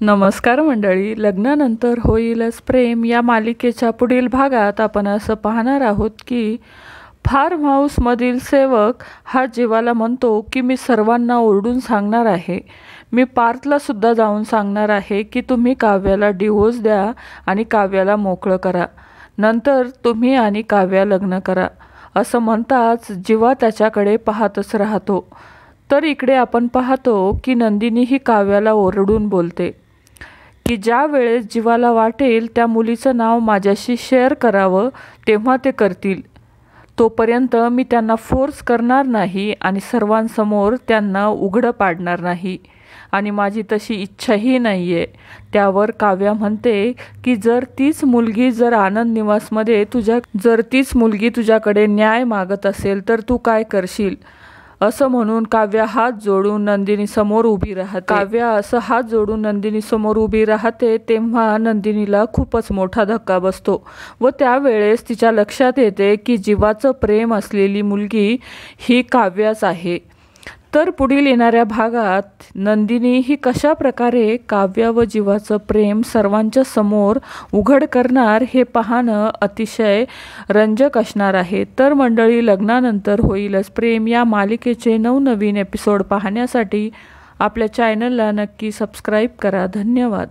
नमस्कार मंडळी, लग्नानंतर होईलच प्रेम या मालिकेच्या पुढील भागात आपण असं पाहणार आहोत की फार्म हाऊसमधील सेवक हा जीवाला म्हणतो की मी सर्वांना ओरडून सांगणार आहे, मी पार्थला सुद्धा जाऊन सांगणार आहे की तुम्ही काव्याला डिवोर्स द्या आणि काव्याला मोकळं करा, नंतर तुम्ही आणि काव्या लग्न करा. असं म्हणताच जीवा त्याच्याकडे पाहतच राहतो. तर इकडे आपण पाहतो की नंदिनी ही काव्याला ओरडून बोलते की ज्या वेळेस जीवाला वाटेल त्या मुलीचं नाव माझ्याशी शेअर करावं तेव्हा ते करतील, तोपर्यंत मी त्यांना फोर्स करणार नाही आणि सर्वांसमोर त्यांना उघडं पाडणार नाही आणि माझी तशी इच्छाही नाही आहे. त्यावर काव्या म्हणते की जर तीच मुलगी तुझ्याकडे न्याय मागत असेल तर तू काय करशील. असं म्हणून काव्या हात जोडून नंदिनी समोर उभी राहते. तेव्हा नंदिनीला खूपच मोठा धक्का बसतो व त्यावेळेस तिच्या लक्षात येते की जीवाचं प्रेम असलेली मुलगी ही काव्याच आहे. तर पुढील येणाऱ्या भागात नंदिनी ही कशा प्रकारे काव्य व जीवाचं प्रेम सर्वांच्या समोर उघड करणार हे पाहणं अतिशय रंजक असणार आहे. तर मंडळी, लग्नानंतर होईलच प्रेम या मालिकेचे नवनवीन एपिसोड पाहण्यासाठी आपल्या चॅनलला नक्की सबस्क्राईब करा. धन्यवाद.